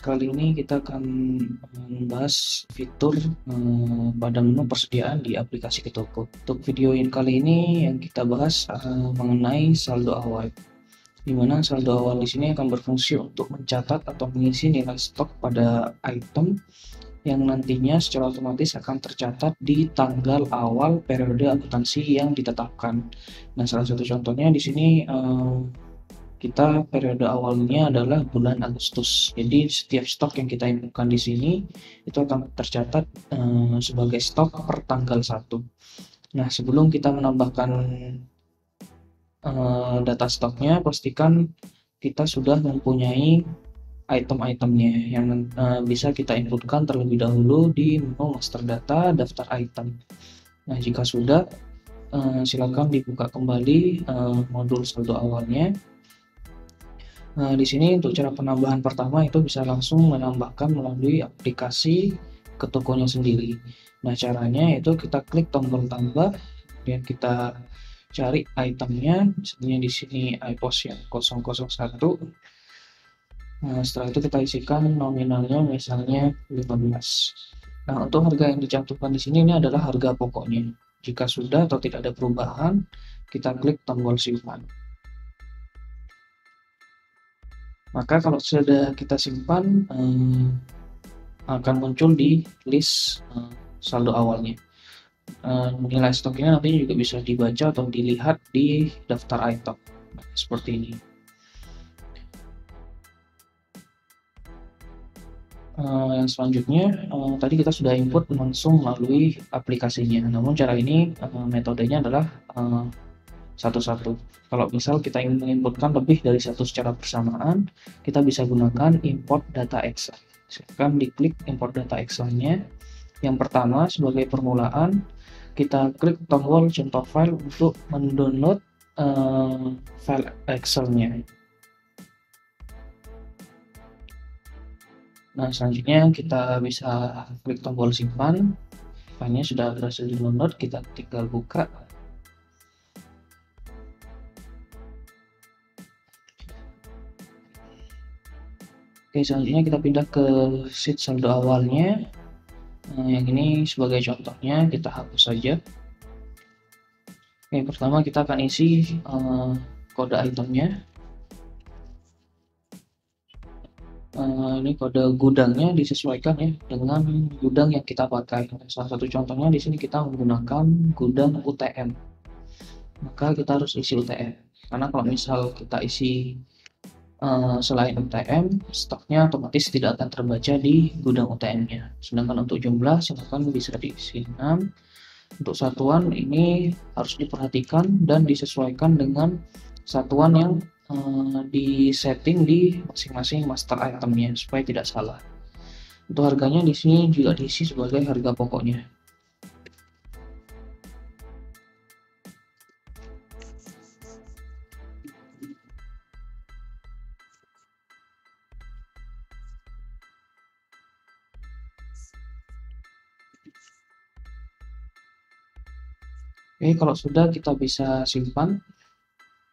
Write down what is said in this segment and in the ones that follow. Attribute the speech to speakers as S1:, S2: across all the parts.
S1: Kali ini kita akan membahas fitur pada menu persediaan di aplikasi Kitoko. Untuk video kali ini yang kita bahas mengenai saldo awal, di mana saldo awal di sini akan berfungsi untuk mencatat atau mengisi nilai stok pada item yang nantinya secara otomatis akan tercatat di tanggal awal periode akuntansi yang ditetapkan. Nah, salah satu contohnya di sini kita periode awalnya adalah bulan Agustus. Jadi setiap stok yang kita inputkan di sini itu akan tercatat sebagai stok per tanggal 1. Nah, sebelum kita menambahkan data stoknya, pastikan kita sudah mempunyai item-itemnya yang bisa kita inputkan terlebih dahulu di menu master data daftar item. Nah, jika sudah, silakan dibuka kembali modul saldo awalnya. Nah, di sini untuk cara penambahan pertama itu bisa langsung menambahkan melalui aplikasi ke tokonya sendiri. Nah, caranya itu kita klik tombol tambah, kemudian kita cari itemnya, misalnya di sini iPOS yang 001. Nah, setelah itu kita isikan nominalnya misalnya 15. Nah, untuk harga yang dicantumkan di sini ini adalah harga pokoknya. Jika sudah atau tidak ada perubahan, kita klik tombol simpan. Maka kalau sudah kita simpan, akan muncul di list saldo awalnya. Nilai stok ini nantinya juga bisa dibaca atau dilihat di daftar item. Nah, seperti ini. Yang selanjutnya, tadi kita sudah input langsung melalui aplikasinya. Namun cara ini metodenya adalah satu-satu. Kalau misal kita ingin menginputkan lebih dari satu secara bersamaan, kita bisa gunakan import data Excel. Silakan diklik import data Excel-nya. Yang pertama, sebagai permulaan, kita klik tombol contoh file untuk mendownload file Excel-nya. Nah, selanjutnya kita bisa klik tombol simpan. Filenya sudah berhasil di-download, kita tinggal buka. Oke, selanjutnya kita pindah ke sheet saldo awalnya. Yang ini sebagai contohnya kita hapus saja. Oke, pertama kita akan isi kode itemnya. Ini kode gudangnya disesuaikan ya dengan gudang yang kita pakai. Salah satu contohnya di sini kita menggunakan gudang UTM. Maka kita harus isi UTM. Karena kalau misal kita isi selain UTM, stoknya otomatis tidak akan terbaca di gudang UTM-nya. Sedangkan untuk jumlah, silakan bisa diisi 6. Untuk satuan ini harus diperhatikan dan disesuaikan dengan satuan yang disetting di masing-masing master itemnya supaya tidak salah. Untuk harganya di sini juga diisi sebagai harga pokoknya. Oke, kalau sudah kita bisa simpan.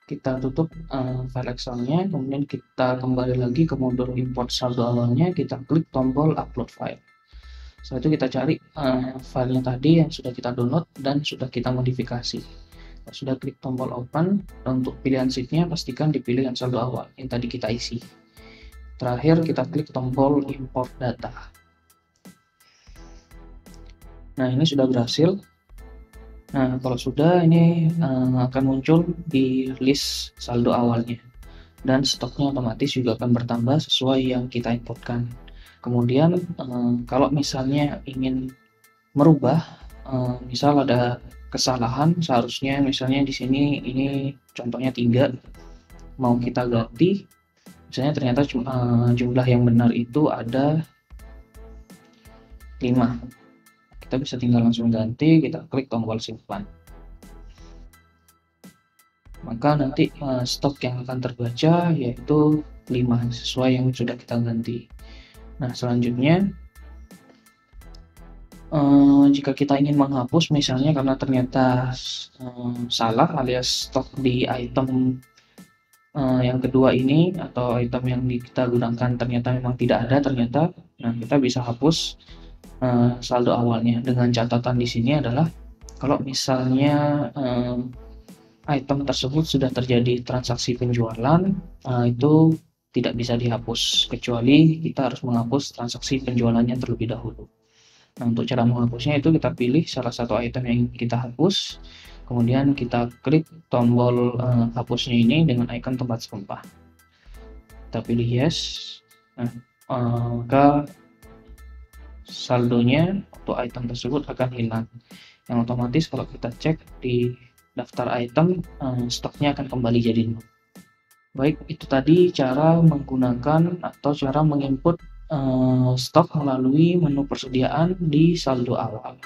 S1: Kita tutup file Excel-nya, kemudian kita kembali lagi ke modul import saldo awalnya, kita klik tombol upload file. Setelah itu kita cari filenya tadi yang sudah kita download dan sudah kita modifikasi. Kalau sudah klik tombol open, dan untuk pilihan sheet-nya pastikan dipilih yang saldo awal yang tadi kita isi. Terakhir kita klik tombol import data. Nah, ini sudah berhasil. Nah, kalau sudah ini akan muncul di list saldo awalnya dan stoknya otomatis juga akan bertambah sesuai yang kita inputkan. Kemudian kalau misalnya ingin merubah, misal ada kesalahan, seharusnya misalnya di sini ini contohnya 3, mau kita ganti, misalnya ternyata jumlah yang benar itu ada 5. Kita bisa tinggal langsung ganti, kita klik tombol simpan. Maka nanti stok yang akan terbaca yaitu 5 sesuai yang sudah kita ganti. Nah, selanjutnya jika kita ingin menghapus misalnya karena ternyata salah alias stok di item yang kedua ini atau item yang kita gunakan ternyata memang tidak ada ternyata, nah kita bisa hapus saldo awalnya. Dengan catatan di sini adalah kalau misalnya item tersebut sudah terjadi transaksi penjualan, itu tidak bisa dihapus kecuali kita harus menghapus transaksi penjualannya terlebih dahulu. Nah, untuk cara menghapusnya itu kita pilih salah satu item yang kita hapus, kemudian kita klik tombol hapusnya ini dengan icon tempat sampah. Kita pilih yes. Nah, maka saldonya untuk item tersebut akan hilang. Yang otomatis kalau kita cek di daftar item, stoknya akan kembali jadi nol. Baik, itu tadi cara menggunakan atau cara menginput stok melalui menu persediaan di saldo awal.